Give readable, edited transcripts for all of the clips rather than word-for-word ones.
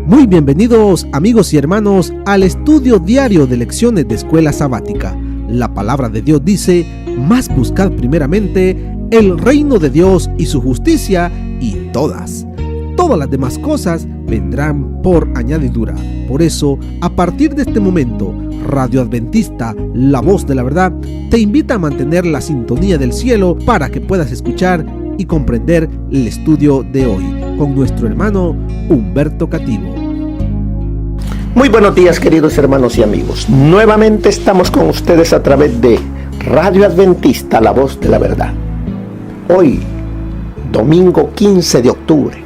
Muy bienvenidos amigos y hermanos al estudio diario de lecciones de Escuela Sabática. La palabra de Dios dice: mas buscad primeramente el reino de Dios y su justicia, y todas las demás cosas vendrán por añadidura. Por eso, a partir de este momento, Radio Adventista, la voz de la verdad, te invita a mantener la sintonía del cielo para que puedas escuchar y comprender el estudio de hoy con nuestro hermano Humberto Cativo. Muy buenos días, queridos hermanos y amigos. Nuevamente estamos con ustedes a través de Radio Adventista, la voz de la verdad. Hoy, domingo 15 de octubre,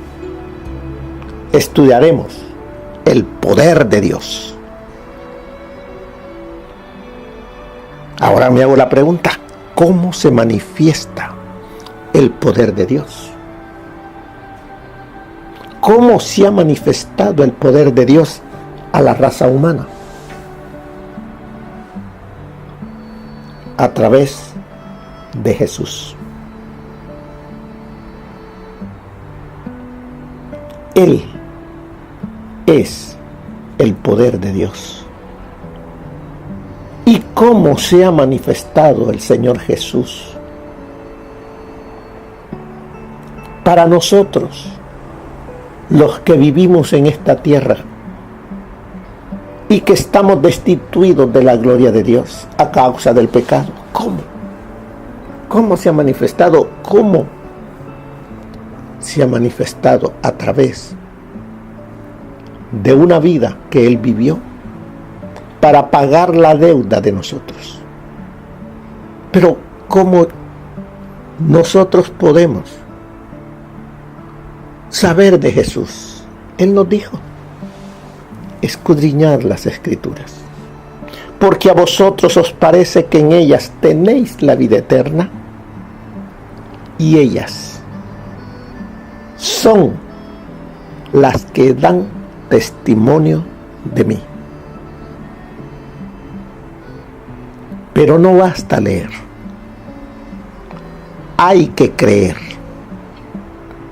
estudiaremos el poder de Dios. Ahora me hago la pregunta: ¿cómo se manifiesta el poder de Dios? ¿Cómo se ha manifestado el poder de Dios a la raza humana? A través de Jesús. Él es el poder de Dios. ¿Y cómo se ha manifestado el Señor Jesús para nosotros, los que vivimos en esta tierra y que estamos destituidos de la gloria de Dios a causa del pecado? ¿Cómo se ha manifestado? ¿Cómo se ha manifestado? A través de una vida que Él vivió para pagar la deuda de nosotros. Pero ¿cómo nosotros podemos saber de Jesús? Él nos dijo: escudriñad las Escrituras, porque a vosotros os parece que en ellas tenéis la vida eterna, y ellas son las que dan testimonio de mí. Pero no basta leer, hay que creer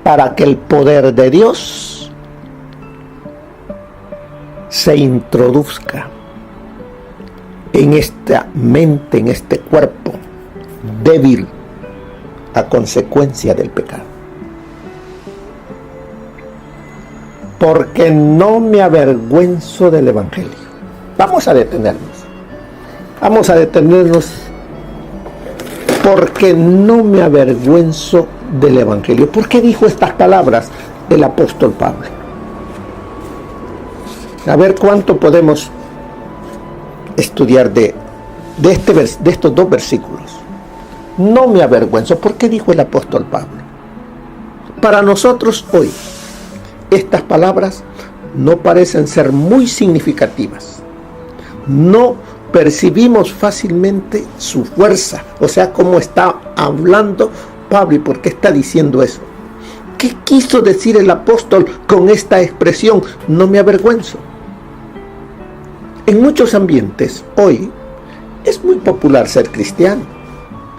para que el poder de Dios se introduzca en esta mente, en este cuerpo débil a consecuencia del pecado. Porque no me avergüenzo del Evangelio. Vamos a detenernos porque no me avergüenzo del Evangelio. ¿Por qué dijo estas palabras el apóstol Pablo? A ver cuánto podemos estudiar de estos dos versículos. No me avergüenzo. ¿Por qué dijo el apóstol Pablo? Para nosotros hoy, estas palabras no parecen ser muy significativas. No percibimos fácilmente su fuerza, o sea, cómo está hablando Pablo y por qué está diciendo eso. ¿Qué quiso decir el apóstol con esta expresión, no me avergüenzo? En muchos ambientes hoy es muy popular ser cristiano,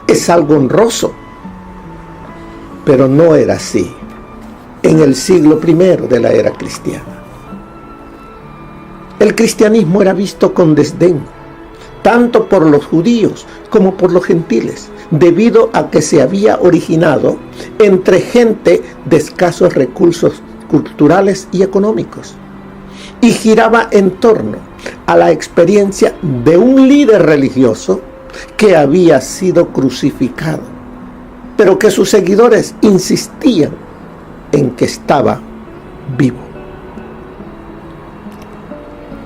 es algo honroso, pero no era así en el siglo I de la era cristiana. El cristianismo era visto con desdén, tanto por los judíos como por los gentiles, debido a que se había originado entre gente de escasos recursos culturales y económicos, y giraba en torno a la experiencia de un líder religioso que había sido crucificado, pero que sus seguidores insistían en que estaba vivo.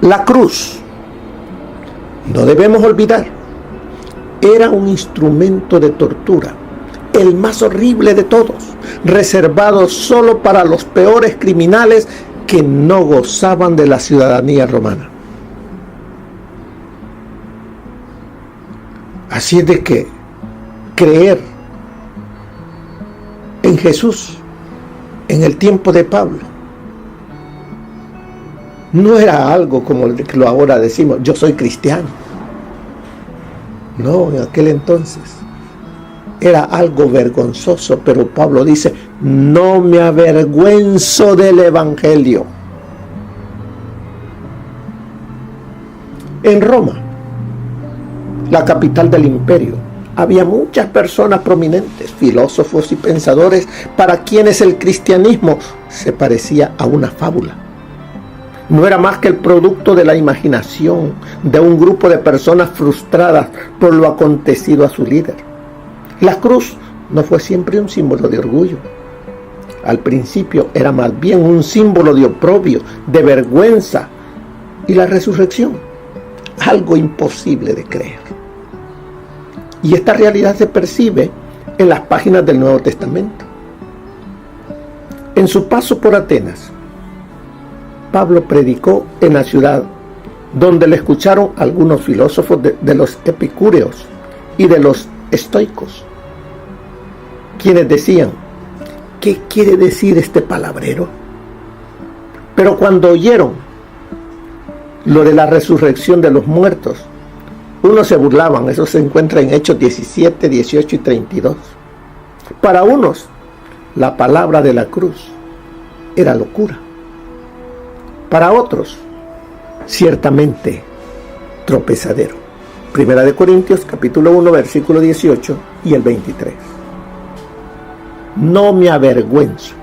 La cruz, no debemos olvidar, era un instrumento de tortura, el más horrible de todos, reservado solo para los peores criminales que no gozaban de la ciudadanía romana. Así es de que creer en Jesús en el tiempo de Pablo no era algo como lo ahora decimos, yo soy cristiano. No, en aquel entonces era algo vergonzoso, pero Pablo dice, no me avergüenzo del Evangelio. En Roma, la capital del imperio, había muchas personas prominentes, filósofos y pensadores, para quienes el cristianismo se parecía a una fábula. No era más que el producto de la imaginación de un grupo de personas frustradas por lo acontecido a su líder. La cruz no fue siempre un símbolo de orgullo. Al principio era más bien un símbolo de oprobio, de vergüenza, y la resurrección, algo imposible de creer. Y esta realidad se percibe en las páginas del Nuevo Testamento. En su paso por Atenas, Pablo predicó en la ciudad, donde le escucharon algunos filósofos de los epicúreos y de los estoicos, quienes decían: ¿qué quiere decir este palabrero? Pero cuando oyeron lo de la resurrección de los muertos, unos se burlaban. Eso se encuentra en Hechos 17, 18 y 32. Para unos, la palabra de la cruz era locura. Para otros, ciertamente tropezadero. Primera de Corintios, capítulo 1, versículo 18 y el 23. No me avergüenzo.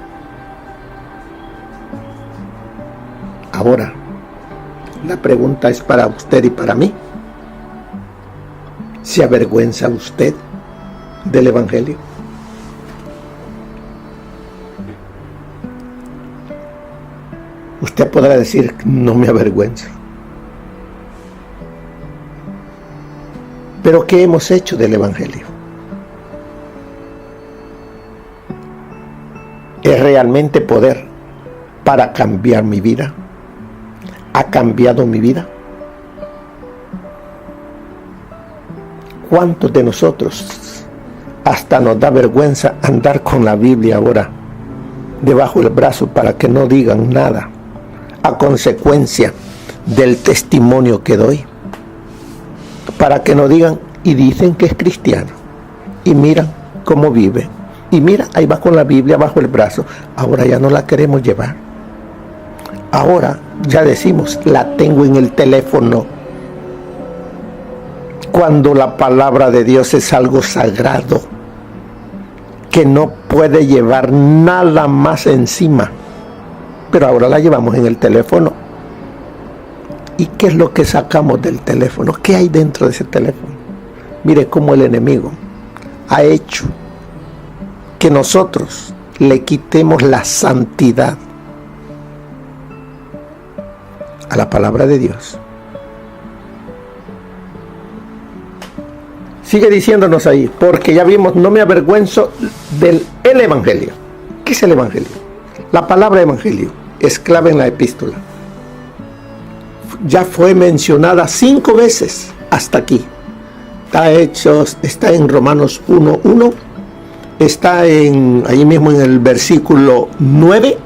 Ahora, la pregunta es para usted y para mí. ¿Se avergüenza usted del Evangelio? Usted podrá decir: no me avergüenzo. Pero ¿qué hemos hecho del Evangelio? ¿Es realmente poder para cambiar mi vida? ¿Ha cambiado mi vida? ¿Cuántos de nosotros hasta nos da vergüenza andar con la Biblia ahora debajo del brazo para que no digan nada a consecuencia del testimonio que doy? Para que no digan: y dicen que es cristiano, y miran cómo vive, y mira, ahí va con la Biblia bajo el brazo. Ahora ya no la queremos llevar. Ahora ya decimos: la tengo en el teléfono, cuando la palabra de Dios es algo sagrado que no puede llevar nada más encima. Pero ahora la llevamos en el teléfono. ¿Y qué es lo que sacamos del teléfono? ¿Qué hay dentro de ese teléfono? Mire cómo el enemigo ha hecho que nosotros le quitemos la santidad a la palabra de Dios. Sigue diciéndonos ahí, porque ya vimos: no me avergüenzo del Evangelio. ¿Qué es el Evangelio? La palabra Evangelio es clave en la epístola. Ya fue mencionada 5 veces hasta aquí. Está en Romanos 1:1, está ahí mismo en el versículo 9,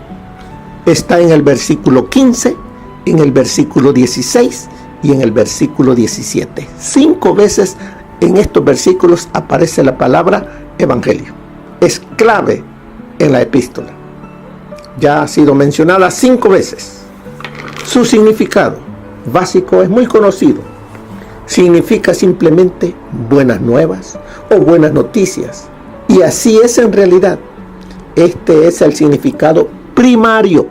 está en el versículo 15, en el versículo 16 y en el versículo 17. 5 veces en estos versículos aparece la palabra Evangelio. Es clave en la epístola. Ya ha sido mencionada 5 veces. Su significado básico es muy conocido. Significa simplemente buenas nuevas o buenas noticias. Y así es en realidad. Este es el significado primario,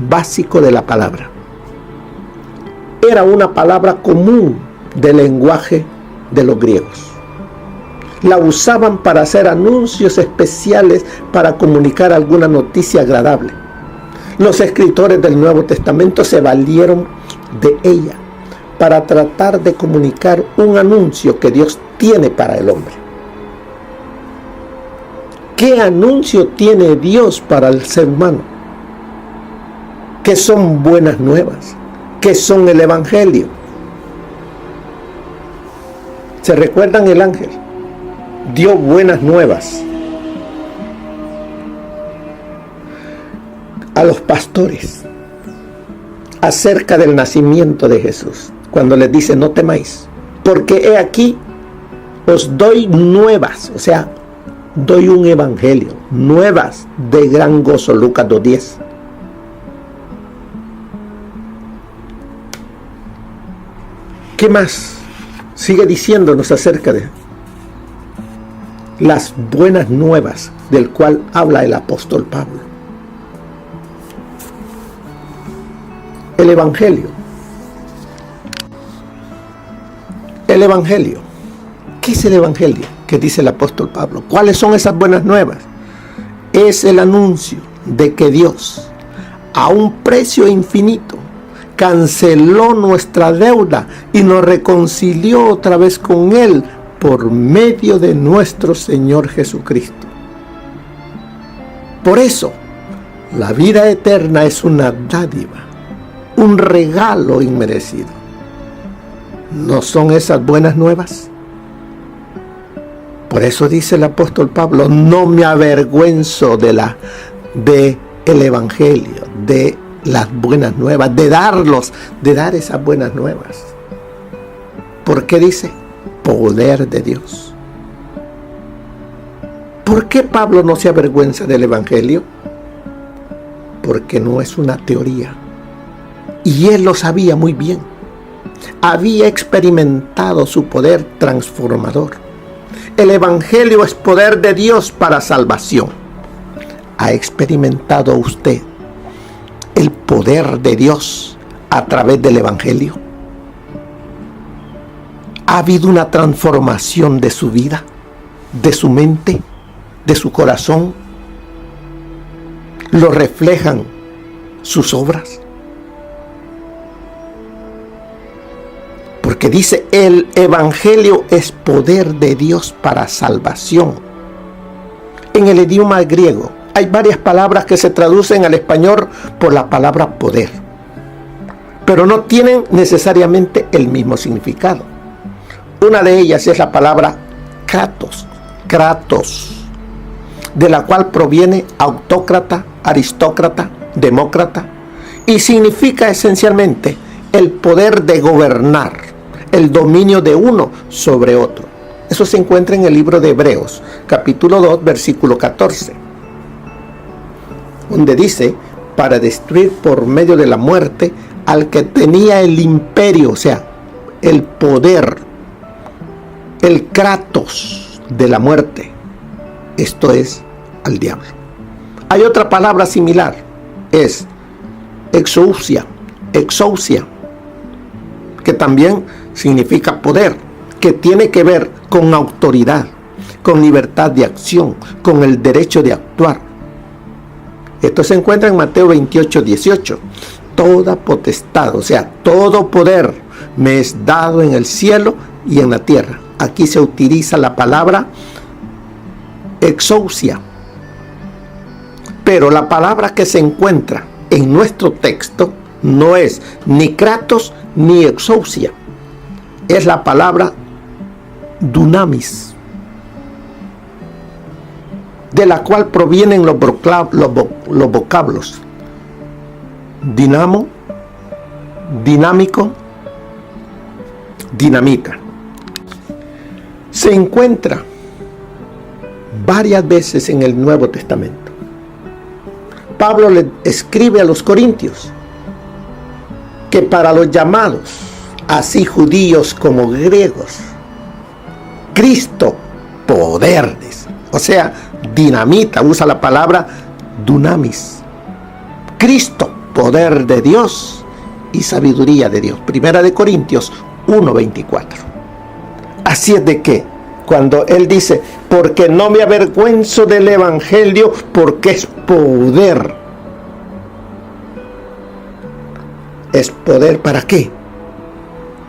básico de la palabra. Era una palabra común del lenguaje de los griegos. La usaban para hacer anuncios especiales, para comunicar alguna noticia agradable. Los escritores del Nuevo Testamento se valieron de ella para tratar de comunicar un anuncio que Dios tiene para el hombre. ¿Qué anuncio tiene Dios para el ser humano? ¿Qué son buenas nuevas? ¿Qué son el Evangelio? ¿Se recuerdan? El ángel dio buenas nuevas a los pastores acerca del nacimiento de Jesús, cuando les dice: no temáis, porque he aquí os doy nuevas, o sea, doy un evangelio, nuevas de gran gozo. Lucas 2:10. ¿Qué más sigue diciéndonos acerca de las buenas nuevas del cual habla el apóstol Pablo? El Evangelio. El Evangelio. ¿Qué es el Evangelio? ¿Qué dice el apóstol Pablo? ¿Cuáles son esas buenas nuevas? Es el anuncio de que Dios, a un precio infinito, canceló nuestra deuda y nos reconcilió otra vez con Él por medio de nuestro Señor Jesucristo. Por eso, la vida eterna es una dádiva, un regalo inmerecido. ¿No son esas buenas nuevas? Por eso dice el apóstol Pablo, no me avergüenzo de el Evangelio, de las buenas nuevas, de dar esas buenas nuevas. ¿Por qué dice? Poder de Dios. ¿Por qué Pablo no se avergüenza del Evangelio? Porque no es una teoría. Y él lo sabía muy bien. Había experimentado su poder transformador. El Evangelio es poder de Dios para salvación. ¿Ha experimentado usted el poder de Dios a través del Evangelio? ¿Ha habido una transformación de su vida, de su mente, de su corazón? ¿Lo reflejan sus obras? Porque dice, el Evangelio es poder de Dios para salvación. En el idioma griego hay varias palabras que se traducen al español por la palabra poder, pero no tienen necesariamente el mismo significado. Una de ellas es la palabra kratos, de la cual proviene autócrata, aristócrata, demócrata, y significa esencialmente el poder de gobernar, el dominio de uno sobre otro. Eso se encuentra en el libro de Hebreos, capítulo 2, versículo 14, donde dice, para destruir por medio de la muerte al que tenía el imperio, o sea, el poder, el kratos de la muerte, esto es, al diablo. Hay otra palabra similar, es exousia, que también significa poder, que tiene que ver con autoridad, con libertad de acción, con el derecho de actuar. Esto se encuentra en Mateo 28, 18. Toda potestad, o sea, todo poder me es dado en el cielo y en la tierra. Aquí se utiliza la palabra exousia. Pero la palabra que se encuentra en nuestro texto no es ni kratos ni exousia. Es la palabra dunamis, de la cual provienen los vocablos dinamo, dinámico, dinamita. Se encuentra varias veces en el Nuevo Testamento. Pablo le escribe a los corintios que para los llamados, así judíos como griegos, Cristo, poder, o sea, dinamita, usa la palabra dunamis. Cristo, poder de Dios y sabiduría de Dios. Primera de Corintios 1:24. Así es de que, cuando él dice, porque no me avergüenzo del Evangelio, porque es poder. ¿Es poder para qué?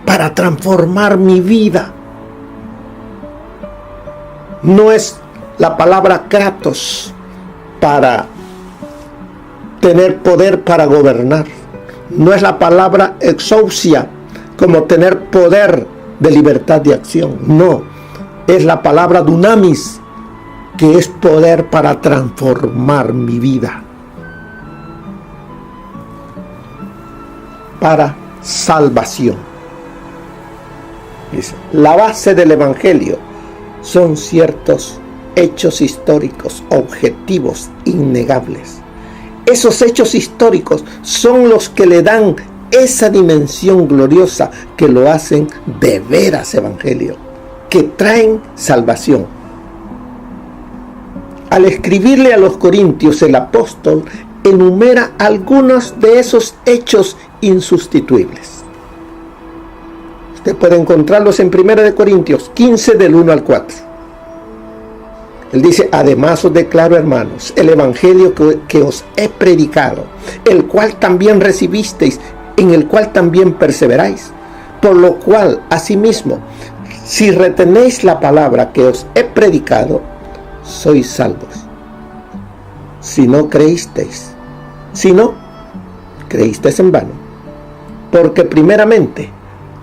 Para transformar mi vida. No es la palabra kratos para tener poder para gobernar. No es la palabra exousia como tener poder de libertad de acción. No, es la palabra dunamis, que es poder para transformar mi vida, para salvación. Dice, la base del Evangelio son ciertos hechos históricos, objetivos, innegables. Esos hechos históricos son los que le dan esa dimensión gloriosa que lo hacen de veras evangelio, que traen salvación. Al escribirle a los corintios, el apóstol enumera algunos de esos hechos insustituibles. Usted puede encontrarlos en 1 Corintios 15 del 1 al 4. Él dice: además os declaro, hermanos, el evangelio que os he predicado, el cual también recibisteis, en el cual también perseveráis, por lo cual, asimismo, si retenéis la palabra que os he predicado, sois salvos. Si no, creísteis en vano. Porque primeramente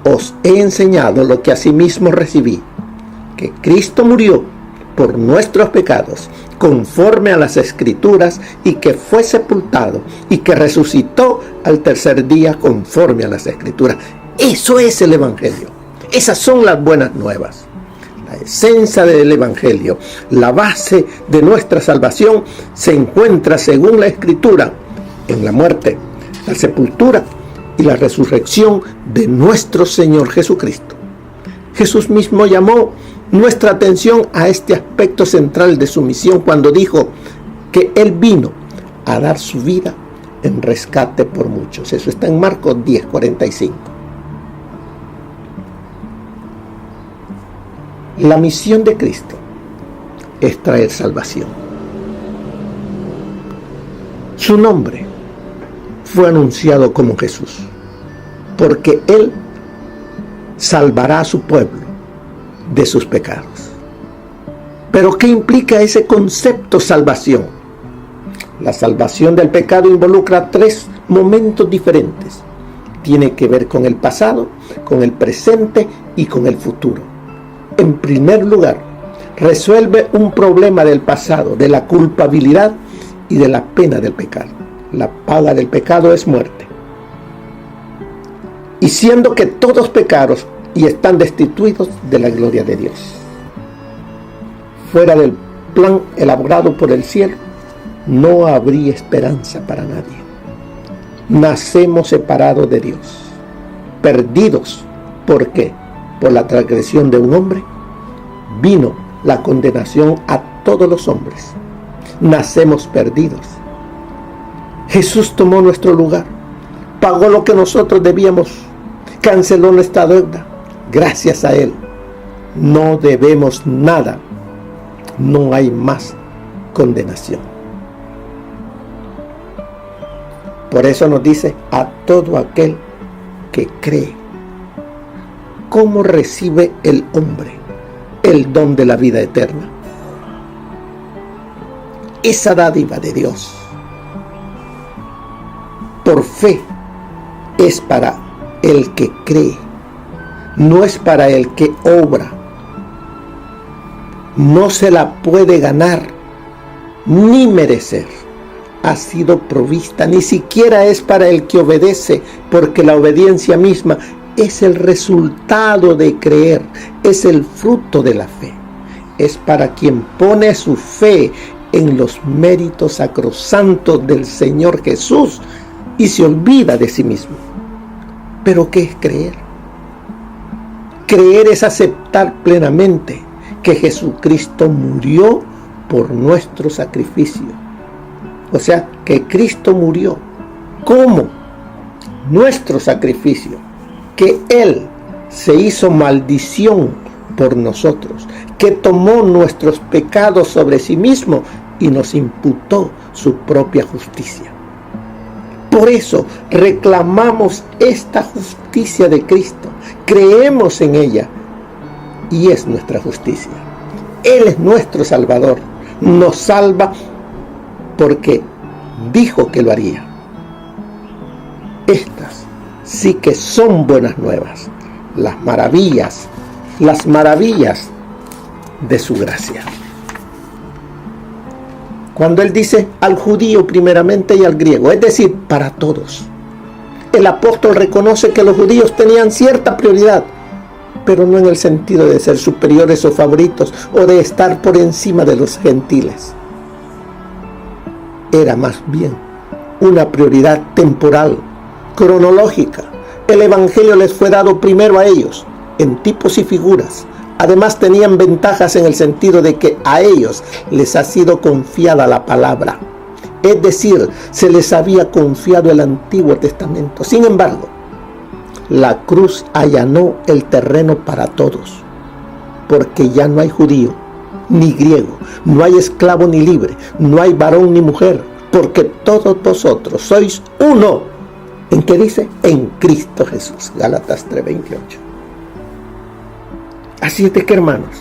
os he enseñado lo que asimismo recibí, que Cristo murió por nuestros pecados, conforme a las Escrituras, y que fue sepultado, y que resucitó al tercer día, conforme a las Escrituras. Eso es el Evangelio. Esas son las buenas nuevas. La esencia del Evangelio, la base de nuestra salvación, se encuentra, según la Escritura, en la muerte, la sepultura y la resurrección de nuestro Señor Jesucristo. Jesús mismo llamó nuestra atención a este aspecto central de su misión cuando dijo que Él vino a dar su vida en rescate por muchos. Eso está en Marcos 10:45. La misión de Cristo es traer salvación. Su nombre fue anunciado como Jesús, porque Él salvará a su pueblo de sus pecados. Pero ¿qué implica ese concepto salvación? La salvación del pecado involucra 3 momentos diferentes. Tiene que ver con el pasado, con el presente y con el futuro. En primer lugar, resuelve un problema del pasado, de la culpabilidad y de la pena del pecado. La paga del pecado es muerte. Y siendo que todos pecaron y están destituidos de la gloria de Dios, fuera del plan elaborado por el cielo, no habría esperanza para nadie. Nacemos separados de Dios, perdidos. ¿Por qué? Por la transgresión de un hombre vino la condenación a todos los hombres. Nacemos perdidos. Jesús tomó nuestro lugar, pagó lo que nosotros debíamos, canceló nuestra deuda. Gracias a Él no debemos nada, no hay más condenación. Por eso nos dice: a todo aquel que cree. ¿Cómo recibe el hombre el don de la vida eterna? Esa dádiva de Dios, por fe, es para el que cree, no es para el que obra. No se la puede ganar ni merecer. Ha sido provista, ni siquiera es para el que obedece, porque la obediencia misma es el resultado de creer, es el fruto de la fe. Es para quien pone su fe en los méritos sacrosantos del Señor Jesús y se olvida de sí mismo. ¿Pero qué es creer? Creer es aceptar plenamente que Jesucristo murió por nuestro sacrificio. O sea, que Cristo murió como nuestro sacrificio, que Él se hizo maldición por nosotros, que tomó nuestros pecados sobre sí mismo y nos imputó su propia justicia. Por eso reclamamos esta justicia de Cristo, creemos en ella y es nuestra justicia. Él es nuestro Salvador, nos salva porque dijo que lo haría. Estas sí que son buenas nuevas, las maravillas de su gracia. Cuando Él dice al judío primeramente y al griego, es decir, para todos. El apóstol reconoce que los judíos tenían cierta prioridad, pero no en el sentido de ser superiores o favoritos o de estar por encima de los gentiles. Era más bien una prioridad temporal, cronológica. El Evangelio les fue dado primero a ellos, en tipos y figuras. Además tenían ventajas en el sentido de que a ellos les ha sido confiada la palabra. Es decir, se les había confiado el Antiguo Testamento. Sin embargo, la cruz allanó el terreno para todos, porque ya no hay judío ni griego, no hay esclavo ni libre, no hay varón ni mujer, porque todos vosotros sois uno. ¿En qué dice? En Cristo Jesús. Gálatas 3:28. Así es de que, hermanos,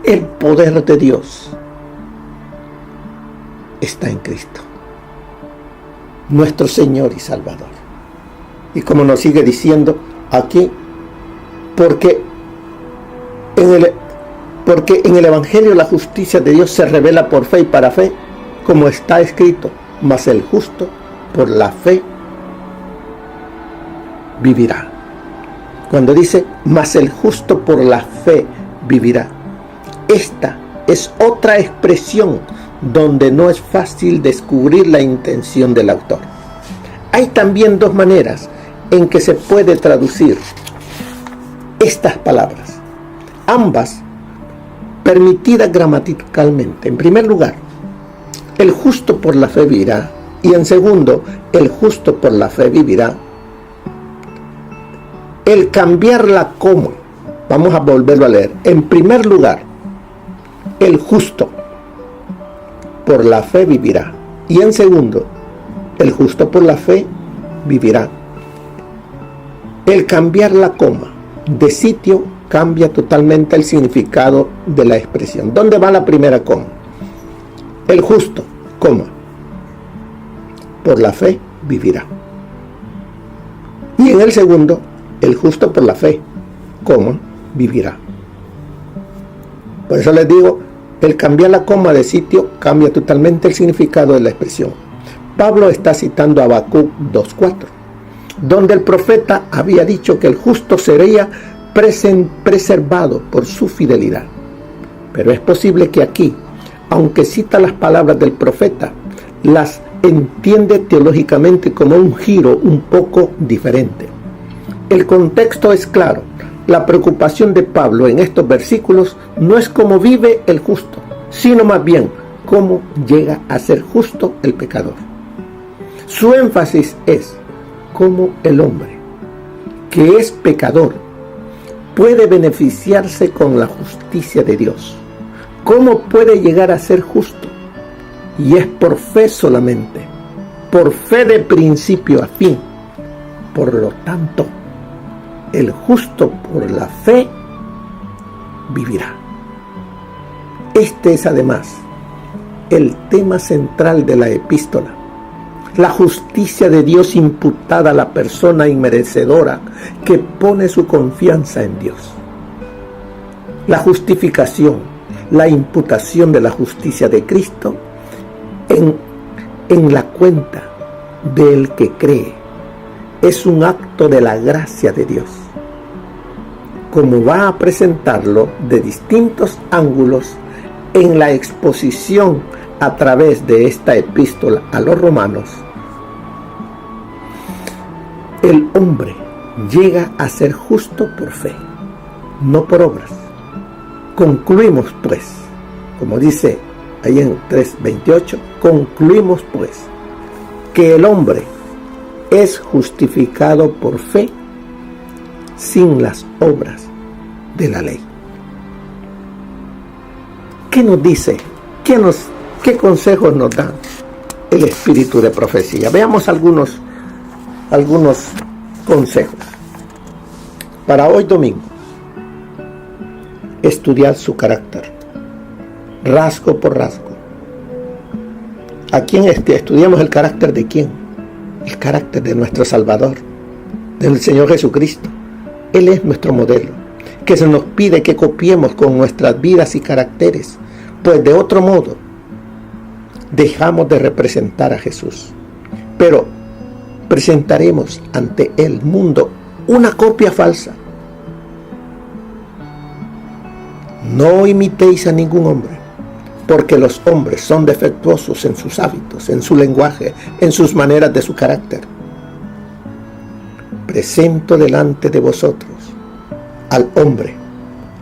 el poder de Dios está en Cristo, nuestro Señor y Salvador. Y como nos sigue diciendo aquí, porque en el Evangelio la justicia de Dios se revela por fe y para fe, como está escrito, mas el justo por la fe vivirá. Cuando dice, mas el justo por la fe vivirá, esta es otra expresión donde no es fácil descubrir la intención del autor. Hay también dos maneras en que se puede traducir estas palabras, ambas permitidas gramaticalmente. En primer lugar, el justo por la fe vivirá, y en segundo, el justo por la fe vivirá. El cambiar la coma, vamos a volverlo a leer. En primer lugar, el justo por la fe vivirá, y en segundo, el justo por la fe vivirá. El cambiar la coma de sitio cambia totalmente el significado de la expresión. ¿Dónde va la primera coma? El justo, coma, por la fe vivirá. Y en el segundo, el justo por la fe, coma, vivirá. Por eso les digo, el cambiar la coma de sitio cambia totalmente el significado de la expresión. Pablo está citando a Habacuc 2:4, donde el profeta había dicho que el justo sería preservado por su fidelidad. Pero es posible que aquí, aunque cita las palabras del profeta, las entiende teológicamente como un giro un poco diferente. El contexto es claro. La preocupación de Pablo en estos versículos no es cómo vive el justo, sino más bien cómo llega a ser justo el pecador. Su énfasis es cómo el hombre, que es pecador, puede beneficiarse con la justicia de Dios. ¿Cómo puede llegar a ser justo? Y es por fe solamente, por fe de principio a fin. Por lo tanto, el justo por la fe vivirá. Este es además el tema central de la epístola. La justicia de Dios imputada a la persona inmerecedora que pone su confianza en Dios. La justificación, la imputación de la justicia de Cristo en la cuenta del que cree. Es un acto de la gracia de Dios, como va a presentarlo de distintos ángulos en la exposición a través de esta epístola a los romanos. El hombre llega a ser justo por fe, no por obras. Concluimos pues, como dice ahí en 3:28, concluimos pues que el hombre es justificado por fe sin las obras de la ley. ¿Qué nos dice? ¿Qué consejos nos da el espíritu de profecía? Veamos algunos consejos. Para hoy domingo, estudiar su carácter, rasgo por rasgo. ¿A quién estudiamos el carácter de quién? El carácter de nuestro Salvador, del Señor Jesucristo. Él es nuestro modelo, que se nos pide que copiemos con nuestras vidas y caracteres, pues de otro modo dejamos de representar a Jesús. Pero presentaremos ante el mundo una copia falsa. No imitéis a ningún hombre, porque los hombres son defectuosos en sus hábitos, en su lenguaje, en sus maneras de su carácter. presento delante de vosotros al hombre,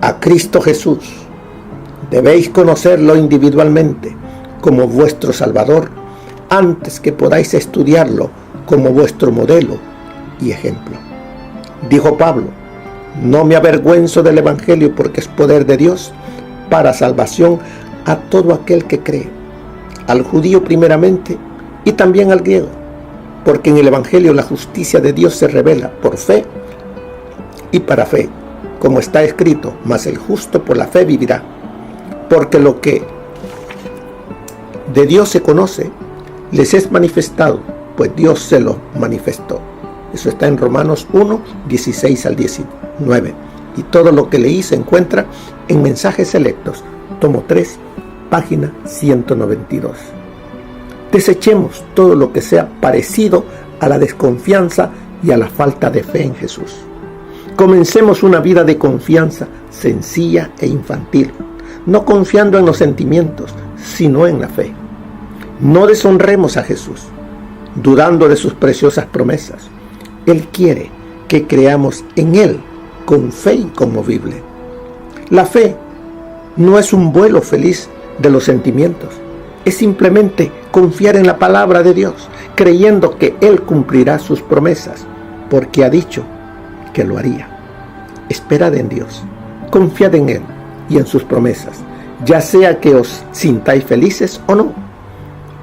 a Cristo Jesús. Debéis conocerlo individualmente como vuestro Salvador antes que podáis estudiarlo como vuestro modelo y ejemplo. Dijo Pablo: no me avergüenzo del Evangelio porque es poder de Dios para salvación a todo aquel que cree, al judío primeramente y también al griego, porque en el Evangelio la justicia de Dios se revela por fe y para fe, como está escrito: mas el justo por la fe vivirá. Porque lo que de Dios se conoce les es manifestado, pues Dios se lo manifestó. Eso está en Romanos 1, 16 al 19. Y todo lo que leí se encuentra en Mensajes Selectos, tomo 3, página 192. Desechemos todo lo que sea parecido a la desconfianza y a la falta de fe en Jesús. Comencemos una vida de confianza sencilla e infantil, no confiando en los sentimientos, sino en la fe. No deshonremos a Jesús, dudando de sus preciosas promesas. Él quiere que creamos en Él con fe inconmovible. La fe no es un vuelo feliz de los sentimientos, es simplemente confiar en la palabra de Dios, creyendo que Él cumplirá sus promesas, porque ha dicho que lo haría. Esperad en Dios, confiad en Él y en sus promesas, ya sea que os sintáis felices o no.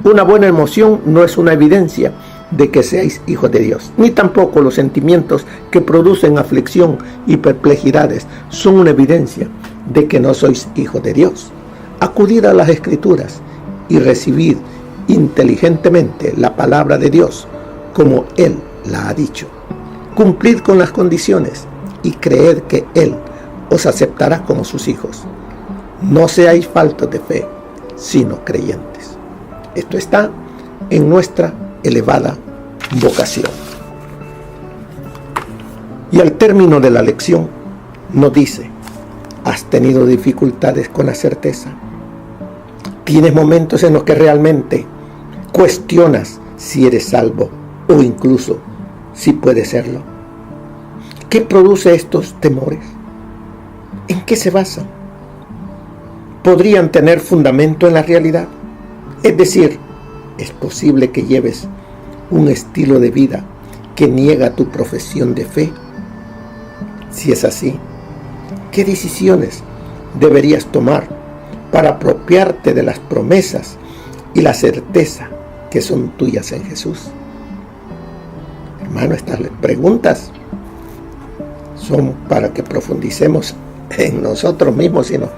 Una buena emoción no es una evidencia de que seáis hijos de Dios, ni tampoco los sentimientos que producen aflicción y perplejidades son una evidencia de que no sois hijos de Dios. Acudid a las Escrituras y recibid inteligentemente la palabra de Dios como Él la ha dicho. Cumplid con las condiciones y creed que Él os aceptará como sus hijos. No seáis faltos de fe, sino creyentes. Esto está en nuestra elevada vocación. Y al término de la lección nos dice: ¿has tenido dificultades con la certeza? ¿Tienes momentos en los que realmente cuestionas si eres salvo o incluso si puedes serlo? ¿Qué produce estos temores? ¿En qué se basan? ¿Podrían tener fundamento en la realidad? Es decir, ¿es posible que lleves un estilo de vida que niega tu profesión de fe? Si es así, ¿qué decisiones deberías tomar para apropiarte de las promesas y la certeza que son tuyas en Jesús? Hermano, estas preguntas son para que profundicemos en nosotros mismos y nos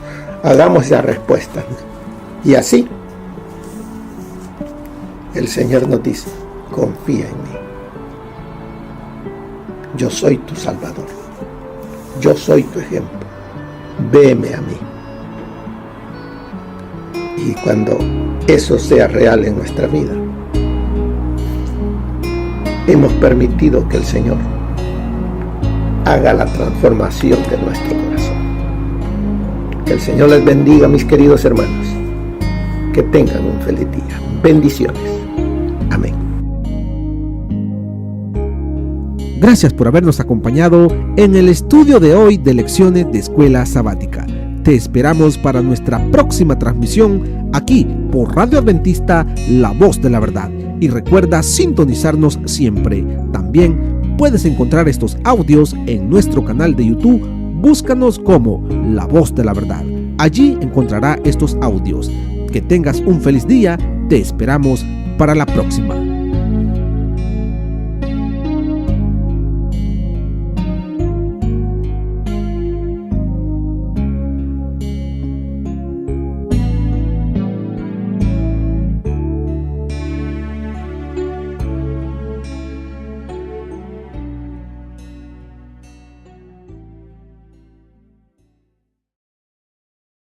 hagamos esa respuesta. Y así el Señor nos dice: confía en mí. Yo soy tu Salvador. Yo soy tu ejemplo. Veme a mí. Y cuando eso sea real en nuestra vida, hemos permitido que el Señor haga la transformación de nuestro corazón. Que el Señor les bendiga, mis queridos hermanos. Que tengan un feliz día. Bendiciones. Amén. Gracias por habernos acompañado en el estudio de hoy de Lecciones de Escuela Sabática. Te esperamos para nuestra próxima transmisión aquí por Radio Adventista, La Voz de la Verdad. Y recuerda sintonizarnos siempre. También puedes encontrar estos audios en nuestro canal de YouTube. Búscanos como La Voz de la Verdad. Allí encontrará estos audios. Que tengas un feliz día. Te esperamos para la próxima.